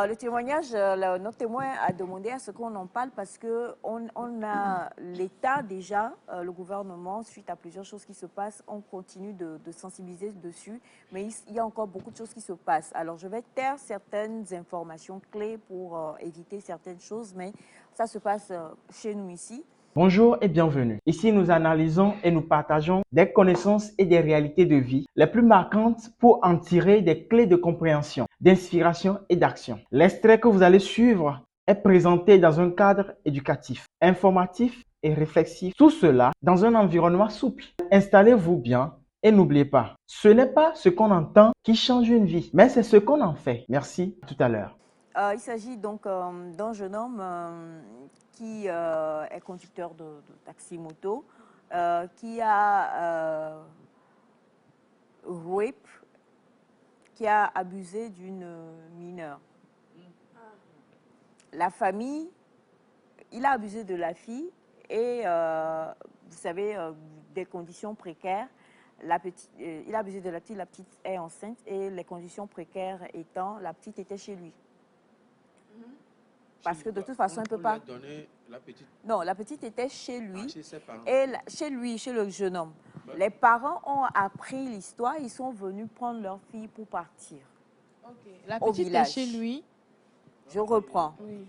Le témoignage, notre témoin a demandé à ce qu'on en parle parce que on a l'État déjà, le gouvernement, suite à plusieurs choses qui se passent, on continue de sensibiliser dessus, mais il y a encore beaucoup de choses qui se passent. Alors je vais taire certaines informations clés pour éviter certaines choses, mais ça se passe chez nous ici. Bonjour et bienvenue. Ici, nous analysons et nous partageons des connaissances et des réalités de vie les plus marquantes pour en tirer des clés de compréhension, d'inspiration et d'action. L'extrait que vous allez suivre est présenté dans un cadre éducatif, informatif et réflexif. Tout cela dans un environnement souple. Installez-vous bien et n'oubliez pas, ce n'est pas ce qu'on entend qui change une vie, mais c'est ce qu'on en fait. Merci, à tout à l'heure. Il s'agit donc d'un jeune homme qui est conducteur de taxi-moto, qui a rape, qui a abusé d'une mineure. La famille, il a abusé de la fille et, vous savez, des conditions précaires. Il a abusé de la petite est enceinte et les conditions précaires étant, la petite était chez lui. Parce que de toute façon, elle ne peut pas... La petite... Non, la petite était chez lui, chez ses parents. et chez lui, chez le jeune homme. Ouais. Les parents ont appris l'histoire, ils sont venus prendre leur fille pour partir. Okay. La petite est chez lui. Je reprends. Oui.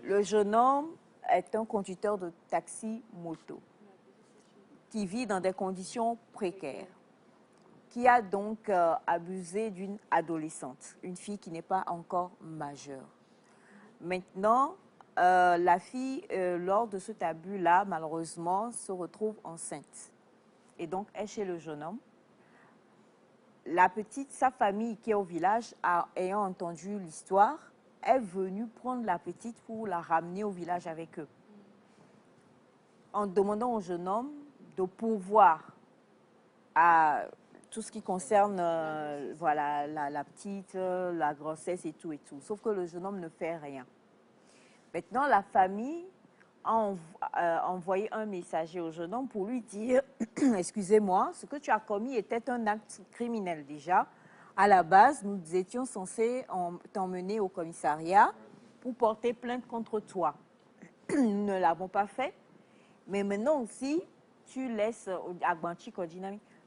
Le jeune homme est un conducteur de taxi-moto qui vit dans des conditions précaires, qui a donc abusé d'une adolescente, une fille qui n'est pas encore majeure. Maintenant, la fille, lors de cet abus-là, malheureusement, se retrouve enceinte. Et donc, est chez le jeune homme. La petite, sa famille qui est au village, ayant entendu l'histoire, est venue prendre la petite pour la ramener au village avec eux. En demandant au jeune homme de pourvoir à tout ce qui concerne voilà, la petite, la grossesse et tout. Sauf que le jeune homme ne fait rien. Maintenant, la famille a envoyé un messager au jeune homme pour lui dire « Excusez-moi, ce que tu as commis était un acte criminel déjà. À la base, nous étions censés t'emmener au commissariat pour porter plainte contre toi. Nous ne l'avons pas fait. Mais maintenant aussi, tu laisses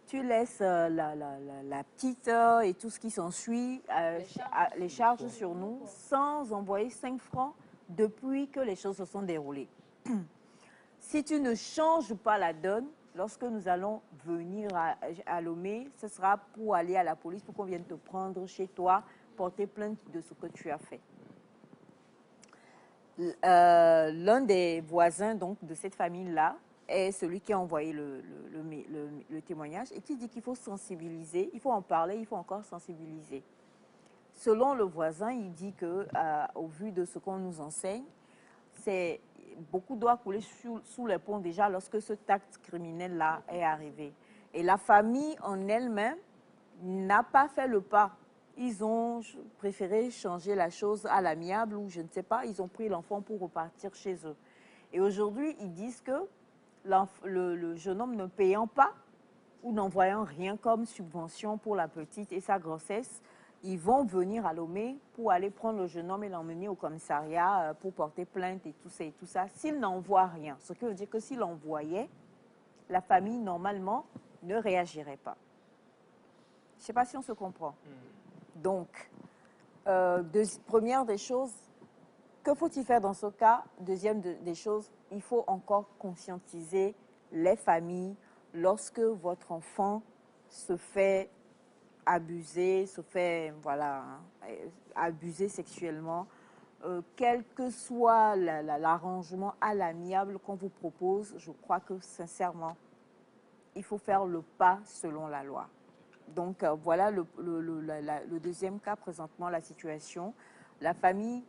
tu laisses la petite et tout ce qui s'ensuit, les charges sur nous, sans envoyer 5 francs depuis que les choses se sont déroulées. Si tu ne changes pas la donne, lorsque nous allons venir à Lomé, ce sera pour aller à la police, pour qu'on vienne te prendre chez toi, porter plainte de ce que tu as fait. » L'un des voisins donc, de cette famille-là est celui qui a envoyé le témoignage et qui dit qu'il faut sensibiliser, il faut en parler, il faut encore sensibiliser. Selon le voisin, il dit que, au vu de ce qu'on nous enseigne, beaucoup doit couler sous les ponts déjà lorsque ce acte criminel-là est arrivé. Et la famille en elle-même n'a pas fait le pas. Ils ont préféré changer la chose à l'amiable ou je ne sais pas, ils ont pris l'enfant pour repartir chez eux. Et aujourd'hui, ils disent que le jeune homme ne payant pas ou n'envoyant rien comme subvention pour la petite et sa grossesse, ils vont venir à Lomé pour aller prendre le jeune homme et l'emmener au commissariat pour porter plainte et tout ça, s'ils n'envoient rien. Ce qui veut dire que s'ils l'envoyaient, la famille, normalement, ne réagirait pas. Je ne sais pas si on se comprend. Donc, première des choses, que faut-il faire dans ce cas? Deuxième des choses, il faut encore conscientiser les familles lorsque votre enfant se fait abuser, voilà, abuser sexuellement, quel que soit l'arrangement à l'amiable qu'on vous propose, je crois que sincèrement, il faut faire le pas selon la loi. Donc voilà le deuxième cas, présentement la situation. La famille,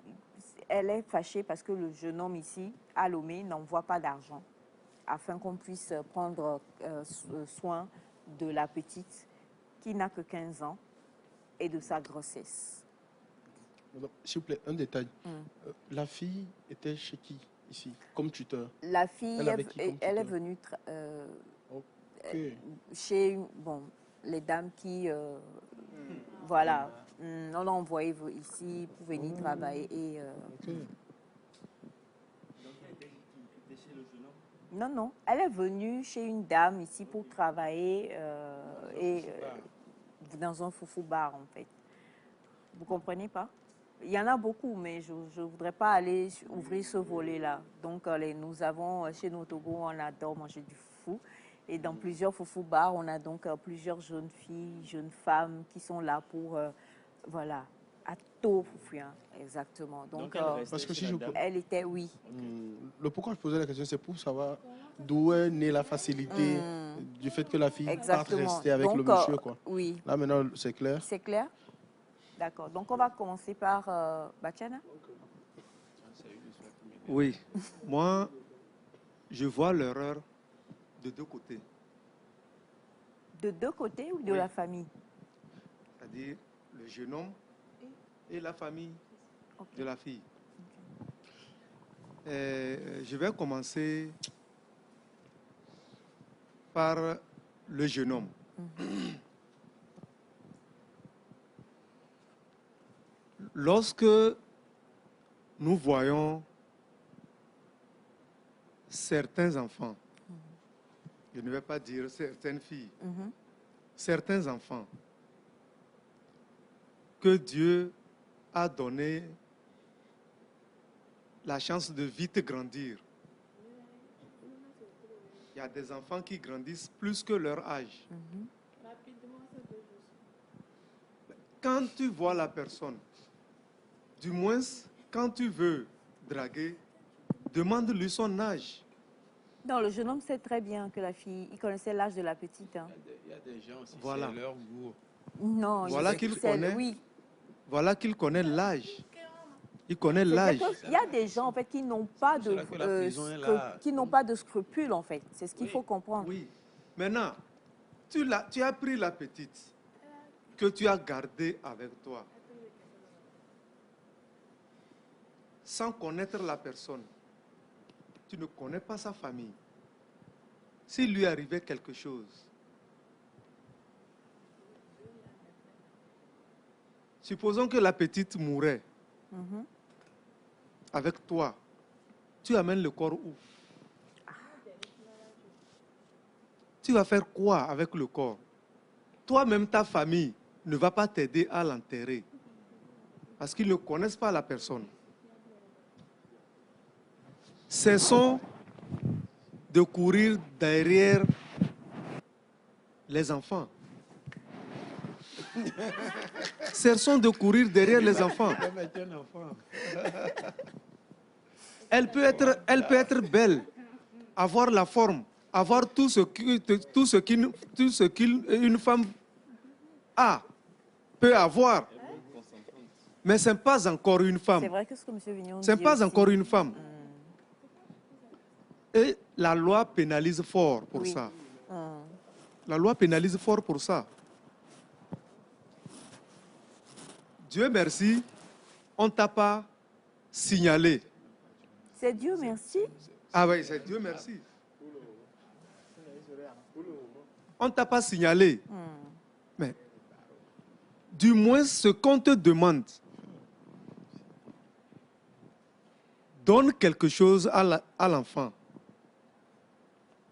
elle est fâchée parce que le jeune homme ici, à Lomé, n'envoie pas d'argent afin qu'on puisse prendre soin de la petite qui n'a que 15 ans et de sa grossesse. S'il vous plaît, un détail. La fille était chez qui ici, comme tuteur? La fille, elle est venue chez les dames qui, voilà, On l'a envoyée ici pour venir travailler. Et, Ok. non, non. Elle est venue chez une dame ici pour travailler dans un foufou bar, en fait. Vous comprenez pas? Il y en a beaucoup, mais je ne voudrais pas aller ouvrir ce volet-là. Donc, nous avons, chez nous au Togo, on adore manger du foufou. Et dans plusieurs foufou bars, on a donc plusieurs jeunes filles, jeunes femmes qui sont là pour, voilà, à tout foufou, hein, exactement. Donc, Parce que si je peux... elle était, oui. Le pourquoi je posais la question, c'est pour savoir d'où est née la facilité du fait que la fille parte rester avec le monsieur, quoi. Oui. Là, maintenant, c'est clair. C'est clair? D'accord. Donc, on va commencer par Batiana. Oui. Moi, je vois l'erreur de deux côtés. De deux côtés ou de Oui. la famille? C'est-à-dire le jeune homme et la famille de la fille. Je vais commencer par le jeune homme. Lorsque nous voyons certains enfants, je ne vais pas dire certaines filles, certains enfants que Dieu a donné la chance de vite grandir. Il y a des enfants qui grandissent plus que leur âge. Quand tu vois la personne, du moins quand tu veux draguer, demande-lui son âge. Non, le jeune homme sait très bien que la fille, il connaissait l'âge de la petite. Hein. Il y a des gens aussi, Voilà. c'est leur goût. Non, Voilà qu'il connaît. Oui. Voilà qu'il connaît l'âge. Il connaît l'âge. Il y a des gens en fait qui n'ont pas de scrupules en fait. C'est ce qu'il faut comprendre. Oui. Maintenant, tu as pris la petite que tu as gardée avec toi sans connaître la personne. Tu ne connais pas sa famille. S'il lui arrivait quelque chose, supposons que la petite mourait avec toi, tu amènes le corps où? Tu vas faire quoi avec le corps? Toi-même, ta famille ne va pas t'aider à l'enterrer parce qu'ils ne connaissent pas la personne. Cessons de courir derrière les enfants. Cessons de courir derrière les enfants. Elle peut être belle, avoir la forme, avoir tout ce qu'une femme a, peut avoir. Mais ce n'est pas encore une femme. C'est vrai que ce que M. Vignon dit Ce n'est pas aussi. encore une femme. Et la loi pénalise fort pour ça. La loi pénalise fort pour ça. Dieu merci, on ne t'a pas signalé. C'est Dieu merci. Ah oui, c'est Dieu merci. On ne t'a pas signalé. Mais du moins ce qu'on te demande, donne quelque chose à l'enfant.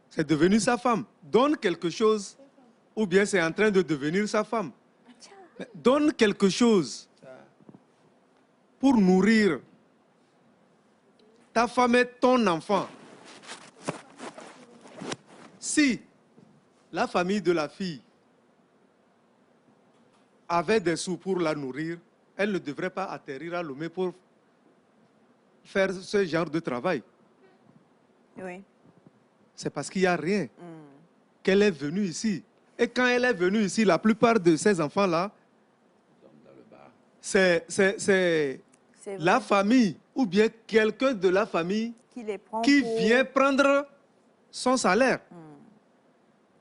C'est devenu sa femme. Donne quelque chose, ou bien c'est en train de devenir sa femme. Mais donne quelque chose pour nourrir ta femme et ton enfant. Si la famille de la fille avait des sous pour la nourrir, elle ne devrait pas atterrir à Lomé pour faire ce genre de travail. Oui. C'est parce qu'il n'y a rien qu'elle est venue ici. Et quand elle est venue ici, la plupart de ces enfants-là, c'est la famille ou bien quelqu'un de la famille qui vient prendre son salaire.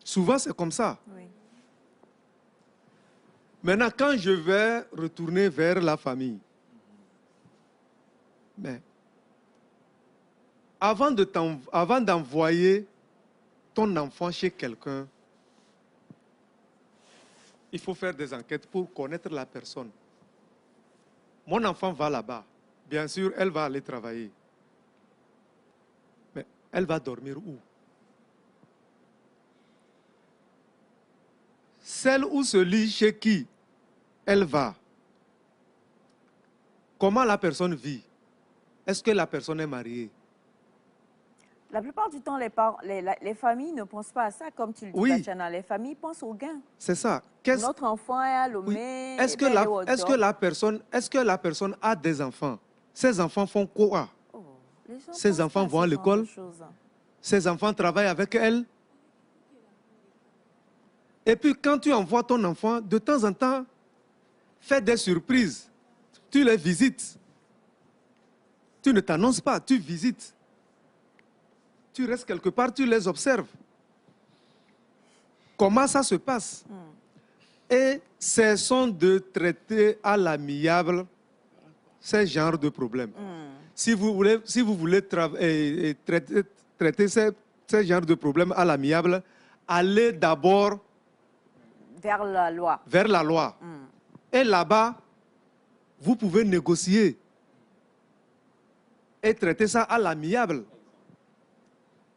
Souvent, c'est comme ça. Oui. Maintenant, quand je vais retourner vers la famille, mais avant d'envoyer ton enfant chez quelqu'un, il faut faire des enquêtes pour connaître la personne. mon enfant va là-bas. Bien sûr, elle va aller travailler. Mais elle va dormir où? Celle ou celui chez qui elle va, comment la personne vit? Est-ce que la personne est mariée? La plupart du temps, les familles ne pensent pas à ça, comme tu le dis, oui. Tatiana. Les familles pensent au gain. C'est ça. Notre enfant est à Lomé. Oui. Est-ce que la personne a des enfants? Ces enfants font quoi? Ces enfants vont à l'école? Ces enfants travaillent avec elle? Et puis quand tu envoies ton enfant, de temps en temps, fais des surprises. Tu les visites. Tu ne t'annonces pas, tu visites. Tu restes quelque part, tu les observes. Comment ça se passe? Et cessons de traiter à l'amiable ces genres de problèmes. Si vous voulez traiter ces genres de problèmes à l'amiable, allez d'abord vers la loi. Vers la loi. Et là-bas, vous pouvez négocier et traiter ça à l'amiable.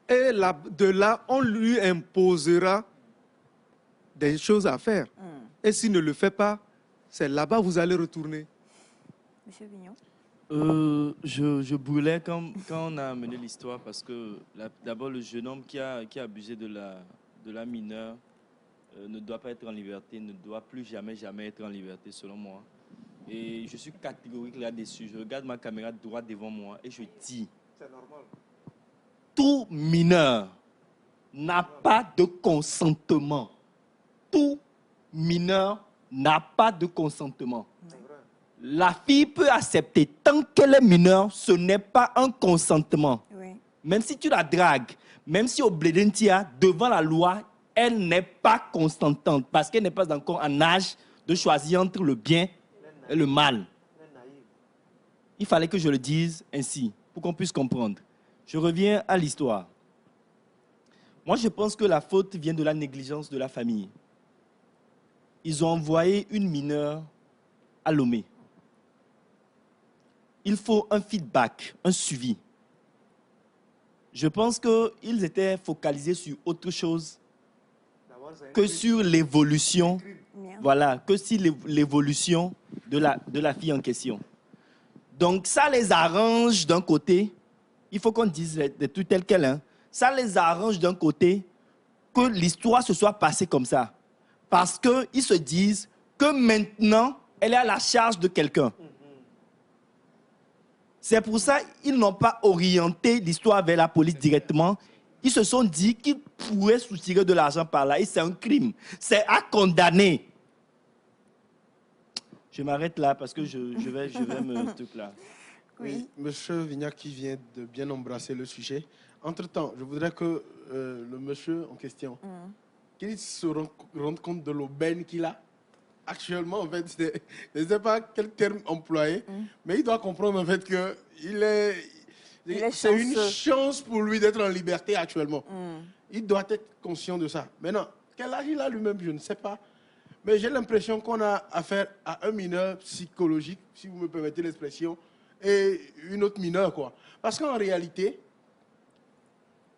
Et de là, on lui imposera des choses à faire. Et s'il ne le fait pas, c'est là-bas que vous allez retourner. Monsieur Vignon? Je brûlais quand on a amené l'histoire parce que d'abord le jeune homme qui a abusé de la mineure ne doit pas être en liberté, ne doit plus jamais être en liberté selon moi. Et je suis catégorique là-dessus. Je regarde ma caméra droite devant moi et je dis, c'est normal. Tout mineur n'a pas de consentement. Tout mineur n'a pas de consentement. La fille peut accepter. Tant qu'elle est mineure, ce n'est pas un consentement. Oui. Même si tu la dragues, même si au Blédentia, devant la loi, elle n'est pas consentante parce qu'elle n'est pas encore en âge de choisir entre le bien et le mal. Il fallait que je le dise ainsi pour qu'on puisse comprendre. Je reviens à l'histoire. Moi, je pense que la faute vient de la négligence de la famille. Ils ont envoyé une mineure à Lomé. Il faut un feedback, un suivi. Je pense qu'ils étaient focalisés sur autre chose que sur l'évolution, voilà, que sur l'évolution de la fille en question. Donc, ça les arrange d'un côté, il faut qu'on dise les trucs tels quels, hein. Ça les arrange d'un côté que l'histoire se soit passée comme ça. Parce qu'ils se disent que maintenant, elle est à la charge de quelqu'un. C'est pour ça qu'ils n'ont pas orienté l'histoire vers la police directement. Ils se sont dit qu'ils pourraient soutirer de l'argent par là. Et c'est un crime. C'est à condamner. Je m'arrête là parce que je vais me truc là. Oui, monsieur Vignac qui vient de bien embrasser le sujet. Entre-temps, je voudrais que le monsieur en question, qu'il se rende compte de l'aubaine qu'il a. Actuellement, en fait, je ne sais pas quel terme employer, mais il doit comprendre en fait que c'est une chance pour lui d'être en liberté actuellement. Il doit être conscient de ça. Maintenant, quel âge il a lui-même, je ne sais pas. Mais j'ai l'impression qu'on a affaire à un mineur psychologique, si vous me permettez l'expression, et une autre mineure, quoi. Parce qu'en réalité,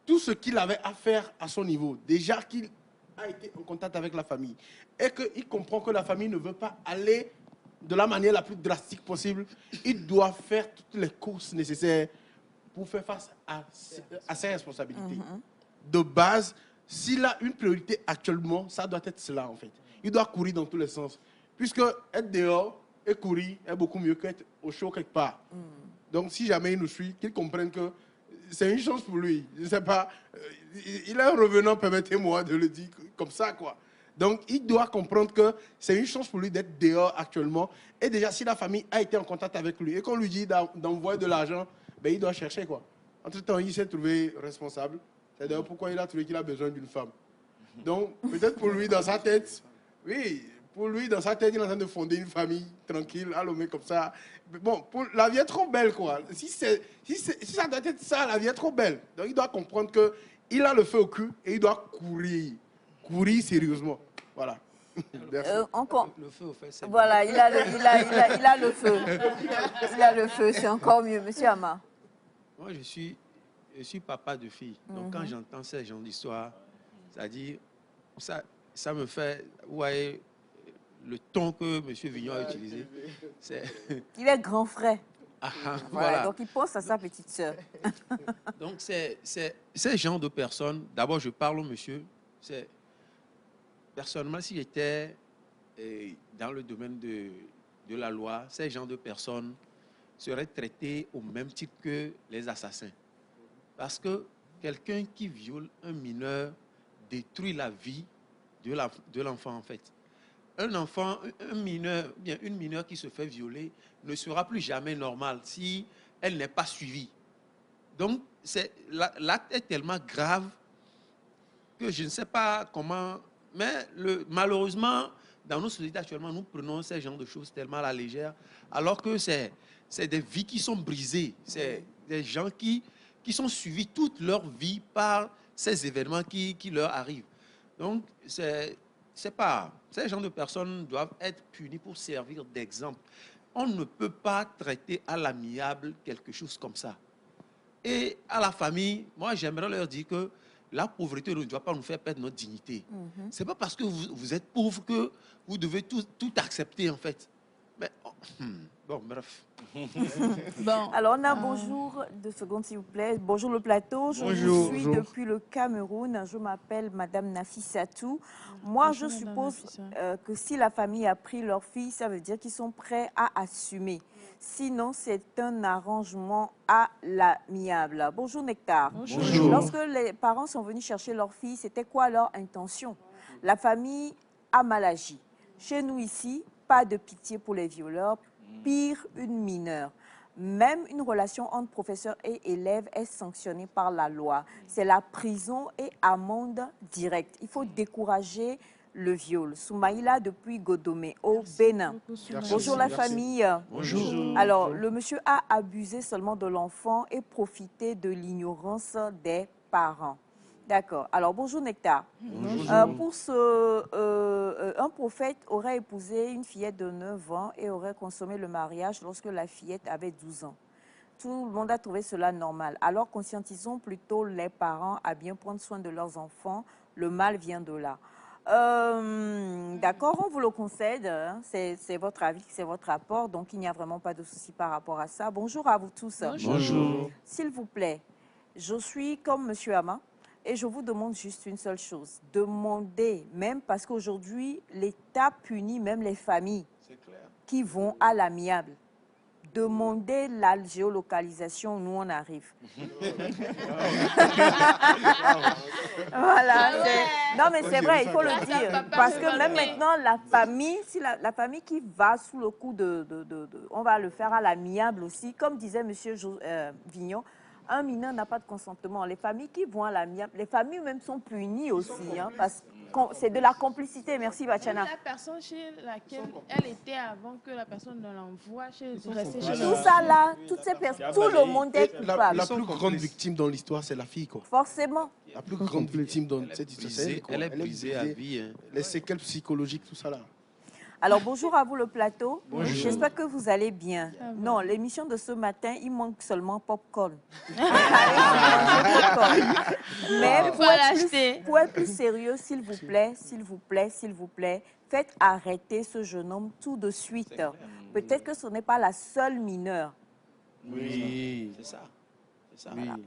tout ce qu'il avait à faire à son niveau, déjà qu'il a été en contact avec la famille, et qu'il comprend que la famille ne veut pas aller de la manière la plus drastique possible, il doit faire toutes les courses nécessaires pour faire face à ses responsabilités. De base, s'il a une priorité actuellement, ça doit être cela en fait. Il doit courir dans tous les sens. Puisque être dehors et courir est beaucoup mieux qu'être au chaud quelque part. Donc si jamais il nous suit, qu'il comprenne que c'est une chance pour lui. Je ne sais pas, il est un revenant, permettez-moi de le dire comme ça, quoi. Donc, il doit comprendre que c'est une chance pour lui d'être dehors actuellement. Et déjà, si la famille a été en contact avec lui et qu'on lui dit d'envoyer de l'argent, ben, il doit chercher, quoi. Entre-temps, il s'est trouvé responsable. C'est d'ailleurs pourquoi il a trouvé qu'il a besoin d'une femme. Donc, peut-être pour lui, dans sa tête, oui, pour lui, dans sa tête, il est en train de fonder une famille tranquille, à Lomé comme ça. Bon, la vie est trop belle, quoi. Si ça doit être ça, la vie est trop belle. Donc, il doit comprendre qu'il a le feu au cul et il doit courir. Courir sérieusement. Voilà. Le feu, au fait, c'est voilà, il a le feu. Il a le feu, c'est encore mieux. Monsieur Ama. Moi, je suis papa de fille. Donc, quand j'entends ces genres d'histoires, c'est-à-dire, ça me fait... Vous voyez, le ton que M. Vignon a utilisé, c'est... Il est grand frère. Voilà. Donc, il pense à sa petite sœur. Donc, c'est ces genres de personnes, d'abord, je parle au monsieur, personnellement, si j'étais dans le domaine de la loi, ces genres de personnes seraient traités au même titre que les assassins. Parce que quelqu'un qui viole un mineur détruit la vie de l'enfant, en fait. Un mineur, bien une mineure qui se fait violer ne sera plus jamais normale si elle n'est pas suivie. Donc, l'acte est tellement grave que je ne sais pas comment... Mais malheureusement, dans nos sociétés actuellement, nous prenons ces genres de choses tellement à la légère, alors que c'est des vies qui sont brisées. C'est des gens qui sont suivis toute leur vie par ces événements qui leur arrivent. Donc, ces gens de personnes doivent être punis pour servir d'exemple. On ne peut pas traiter à l'amiable quelque chose comme ça. Et à la famille, moi, j'aimerais leur dire que la pauvreté ne doit pas nous faire perdre notre dignité. Ce n'est pas parce que vous êtes pauvre que vous devez tout accepter, en fait. Mais, bon, bref. Bon. Alors, on a bonjour, 2 secondes s'il vous plaît. Bonjour le plateau. Je suis depuis le Cameroun. Je m'appelle Madame Nafissatou. Moi, je suppose que si la famille a pris leur fille, ça veut dire qu'ils sont prêts à assumer. Sinon, c'est un arrangement à l'amiable. Bonjour Nectar. Bonjour. Lorsque les parents sont venus chercher leur fille, c'était quoi leur intention? La famille a mal agi. Chez nous ici, pas de pitié pour les violeurs, pire une mineure. Même une relation entre professeur et élève est sanctionnée par la loi. C'est la prison et amende directe. Il faut décourager le viol. Soumaïla depuis Godomé, au Bénin. Bonjour la famille. Bonjour. Alors, le monsieur a abusé seulement de l'enfant et profité de l'ignorance des parents. D'accord. Alors, bonjour Nectar. Pour un prophète aurait épousé une fillette de 9 ans et aurait consommé le mariage lorsque la fillette avait 12 ans. Tout le monde a trouvé cela normal. Alors, conscientisons plutôt les parents à bien prendre soin de leurs enfants. Le mal vient de là. D'accord, on vous le concède. Hein. C'est votre avis, c'est votre rapport. Donc, il n'y a vraiment pas de souci par rapport à ça. Bonjour à vous tous. Bonjour. S'il vous plaît, je suis comme M. Ama. Et je vous demande juste une seule chose. Demandez, même parce qu'aujourd'hui, l'État punit même les familles qui vont à l'amiable. Demandez la géolocalisation, nous on arrive. Voilà. Non mais c'est vrai, il faut le dire. Parce que même maintenant, la famille, si la famille qui va sous le coup on va le faire à l'amiable aussi, comme disait M. Vignon, un mineur n'a pas de consentement. Les familles qui vont à l'amiable, les familles même sont punies aussi, hein, parce que c'est de la complicité. Merci, Bachana. La personne chez laquelle elle était avant que la personne ne l'envoie chez tout ça là, toutes ces personnes, tout le monde est coupable. La plus grande victime dans l'histoire, c'est la fille, quoi. Forcément. La plus grande victime dans cette histoire, elle est brisée à vie. Hein. Les séquelles psychologiques, tout ça là. Alors, bonjour à vous le plateau. J'espère que vous allez bien. Non, l'émission de ce matin, il manque seulement popcorn. Mais pour être plus sérieux, s'il vous plaît, faites arrêter ce jeune homme tout de suite. Peut-être que ce n'est pas la seule mineure. Oui, c'est ça. Voilà.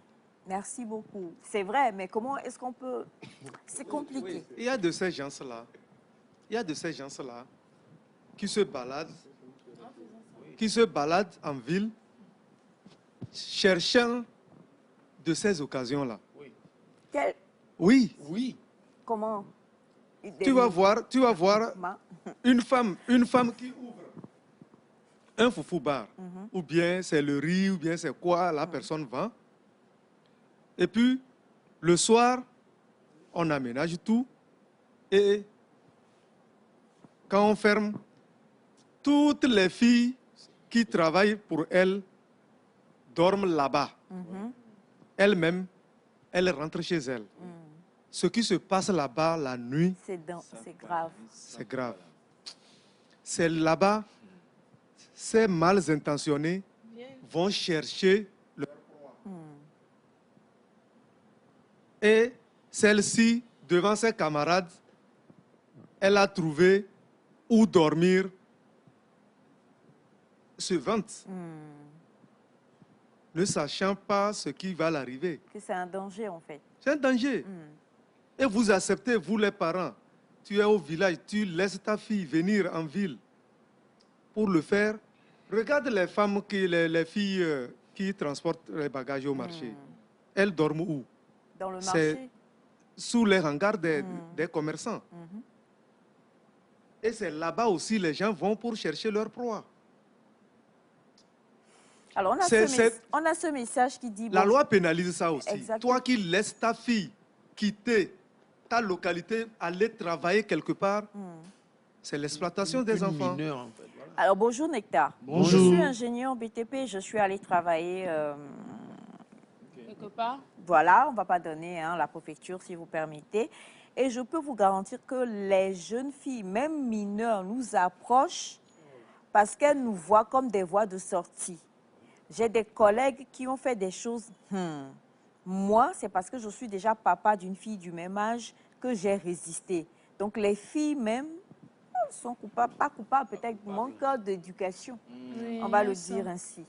Merci beaucoup. C'est vrai, mais comment est-ce qu'on peut... C'est compliqué. Il y a de ces gens-là. Qui se baladent en ville, cherchant de ces occasions-là. Oui. Comment? Tu vas voir une femme qui ouvre un foufou bar, ou bien c'est le riz, ou bien c'est quoi la personne vend. Et puis, le soir, on aménage tout, et quand on ferme, toutes les filles qui travaillent pour elle dorment là-bas. Elle-même, elle rentre chez elle. ce qui se passe là-bas la nuit, C'est grave. c'est grave. C'est là-bas, ces mal intentionnés vont chercher leur proie. Et celle-ci, devant ses camarades, elle a trouvé où dormir, se vante, ne sachant pas ce qui va l'arriver. Que c'est un danger, en fait. C'est un danger. Et vous acceptez, vous les parents, tu es au village, tu laisses ta fille venir en ville pour le faire. Regarde les femmes, les filles qui transportent les bagages au marché. Elles dorment où? Dans le C'est marché. sous les hangars des commerçants. Et c'est là-bas aussi les gens vont pour chercher leur proie. Alors, on a ce message qui dit... La bon, loi pénalise ça aussi. Exactement. Toi qui laisses ta fille quitter ta localité, aller travailler quelque part, c'est l'exploitation des enfants. Mineur, en fait, voilà. Alors, bonjour Nectar. Bonjour. Je suis ingénieur en BTP, je suis allée travailler... Quelque part. Voilà, on ne va pas donner la préfecture si vous permettez. Et je peux vous garantir que les jeunes filles, même mineures, nous approchent parce qu'elles nous voient comme des voies de sortie. J'ai des collègues qui ont fait des choses. Moi, c'est parce que je suis déjà papa d'une fille du même âge que j'ai résisté. Donc les filles même sont coupables, pas coupables, peut-être manque d'éducation. Oui, On va le ça. dire ainsi.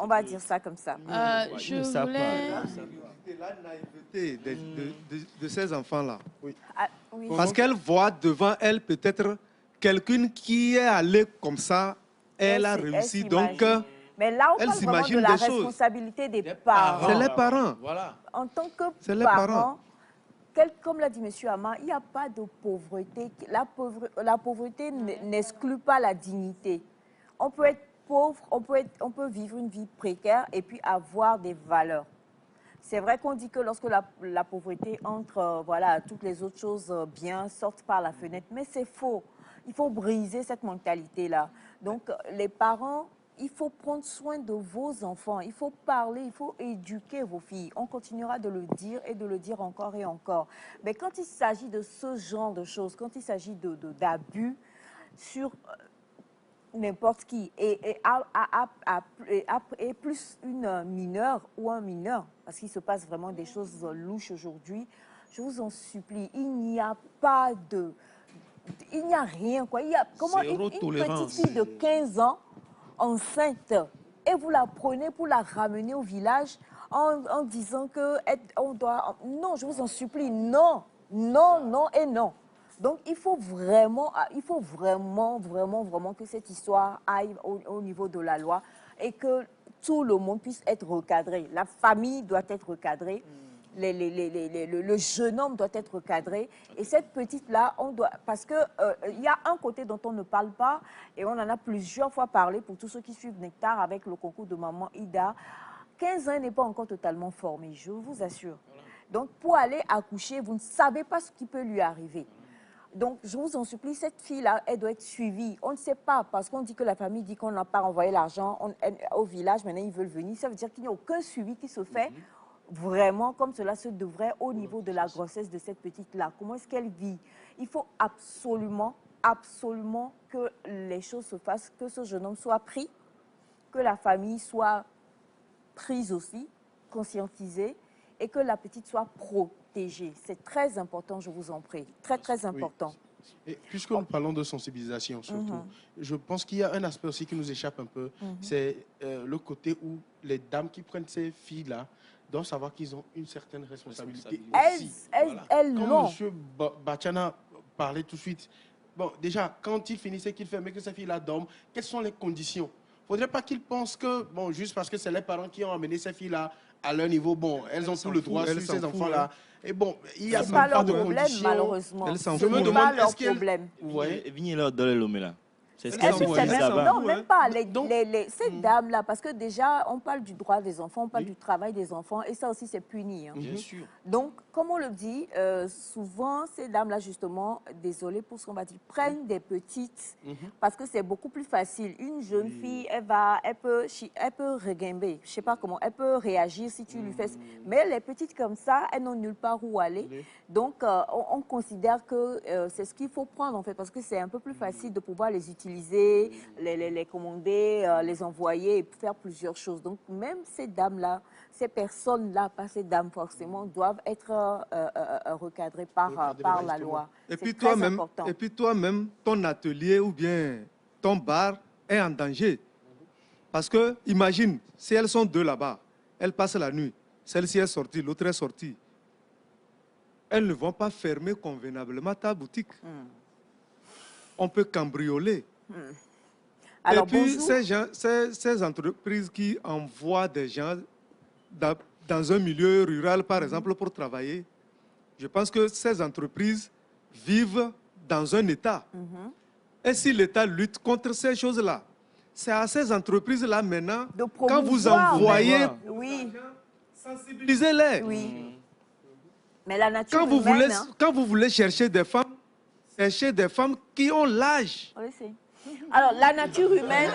On va dire ça comme ça. Je voulais... La naïveté de ces enfants-là. Ah, oui. Parce qu'elle voit devant elle peut-être quelqu'un qui est allé comme ça, elle a réussi. Donc, mais là, on elle parle vraiment s'imagine de la des choses. responsabilité des parents. c'est les parents. Voilà. En tant que C'est les parents, parents. comme l'a dit M. Ama, il n'y a pas de pauvreté. La pauvreté n'exclut pas la dignité. On peut être pauvre, on peut vivre une vie précaire et puis avoir des valeurs. C'est vrai qu'on dit que lorsque la pauvreté entre, voilà, toutes les autres choses bien sortent par la fenêtre, mais c'est faux. Il faut briser cette mentalité-là. Donc, les parents, il faut prendre soin de vos enfants. Il faut parler, il faut éduquer vos filles. On continuera de le dire et de le dire encore et encore. Mais quand il s'agit de ce genre de choses, quand il s'agit d'abus sur n'importe qui et plus une mineure ou un mineur, parce qu'il se passe vraiment des choses louches aujourd'hui, je vous en supplie, il n'y a pas de... Il n'y a rien, quoi. Il y a, comment une petite fille de 15 ans, enceinte, et vous la prenez pour la ramener au village en disant que on doit... Non, je vous en supplie, non, non, non et non. Donc, il faut vraiment que cette histoire aille au niveau de la loi et que tout le monde puisse être recadré. La famille doit être recadrée, le jeune homme doit être recadré. Et cette petite-là, parce qu'il y a un côté dont on ne parle pas, et on en a plusieurs fois parlé pour tous ceux qui suivent Nectar avec le concours de Maman Ida. 15 ans, elle n'est pas encore totalement formée, je vous assure. Donc, pour aller accoucher, vous ne savez pas ce qui peut lui arriver. Donc, je vous en supplie, cette fille-là, elle doit être suivie. On ne sait pas, parce qu'on dit que la famille dit qu'on n'a pas envoyé l'argent au village, maintenant ils veulent venir. Ça veut dire qu'il n'y a aucun suivi qui se fait vraiment comme cela se devrait au niveau de la grossesse de cette petite-là. Comment est-ce qu'elle vit? Il faut absolument, absolument que les choses se fassent, que ce jeune homme soit pris, que la famille soit prise aussi, conscientisée, et que la petite soit protégée. C'est très important, je vous en prie. Très, très important. Et puisque nous parlons de sensibilisation surtout, je pense qu'il y a un aspect aussi qui nous échappe un peu. C'est le côté où les dames qui prennent ces filles-là doivent savoir qu'ils ont une certaine responsabilité aussi. Elles Comme l'ont. M. Bachana parlait tout de suite, bon, déjà, quand il finissait qu'il fait, mais que ces filles-là dorment, quelles sont les conditions? Il ne faudrait pas qu'ils pensent que, bon, juste parce que c'est les parents qui ont amené ces filles-là à leur niveau, bon, elles ont tout le droit sur ces enfants-là. Et bon, il y a pas même pas leur de problème, conditions. malheureusement. Elles s'en Ce n'est foutent. pas leur est-ce qu'elles- problème. Ouais. Vignez leur dans le lomé là. C'est ce Elles qu'elle s'en se foutent, dit elles s'en là-bas. Non, même pas. Donc- Ces dames-là, parce que déjà, on parle du droit des enfants, on parle du travail des enfants, et ça aussi, c'est puni. Hein. Bien sûr. Donc, comme on le dit, souvent, ces dames-là, justement, désolé pour ce qu'on va dire, prennent des petites, parce que c'est beaucoup plus facile. Une jeune fille, elle peut reguimber, je sais pas comment, elle peut réagir si tu lui fais... Mais les petites comme ça, elles n'ont nulle part où aller. Donc, on considère que c'est ce qu'il faut prendre, en fait, parce que c'est un peu plus facile de pouvoir les utiliser, les commander, les envoyer et faire plusieurs choses. Donc, même ces dames-là, ces personnes-là, pas ces dames forcément, doivent être recadrées par la loi. Et C'est puis très toi-même, important. ton atelier ou bien ton bar est en danger. Parce que, imagine, si elles sont deux là-bas, elles passent la nuit, celle-ci est sortie, l'autre est sortie. Elles ne vont pas fermer convenablement ta boutique. On peut cambrioler. Alors, Et puis, bonjour. ces entreprises qui envoient des gens dans un milieu rural, par exemple, pour travailler, je pense que ces entreprises vivent dans un État. Et si l'État lutte contre ces choses-là, c'est à ces entreprises-là maintenant, De quand vous promouvoir, envoyez, Oui, sensibilisez-les. oui. Mais la nature Quand vous, humaine, voulez, hein, quand vous voulez chercher des femmes, cherchez des femmes qui ont l'âge. on le sait. Alors, la nature humaine,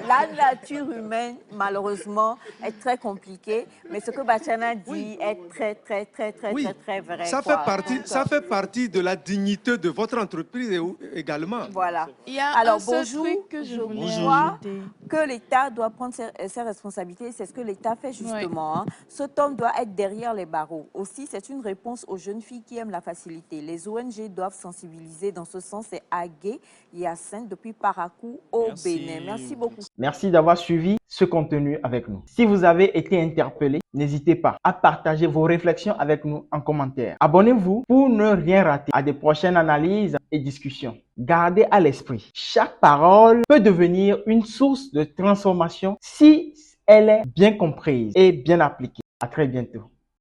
la nature humaine, malheureusement, est très compliquée. Mais ce que Bachana dit est très, très, très, très, Oui, très, très vrai. ça quoi. fait partie de la dignité de votre entreprise également. Voilà. Il y a Alors, un seul bonjour, truc que je voulais crois ajouter. que l'État doit prendre ses responsabilités. C'est ce que l'État fait justement. Hein. Cet homme doit être derrière les barreaux. Aussi, c'est une réponse aux jeunes filles qui aiment la facilité. Les ONG doivent sensibiliser dans ce sens. C'est Agué Hyacinthe depuis Parakou au Merci. Bénin. Merci beaucoup. Merci d'avoir suivi ce contenu avec nous. Si vous avez été interpellé, n'hésitez pas à partager vos réflexions avec nous en commentaire. Abonnez-vous pour ne rien rater à des prochaines analyses et discussions. Gardez à l'esprit, chaque parole peut devenir une source de transformation si elle est bien comprise et bien appliquée. À très bientôt.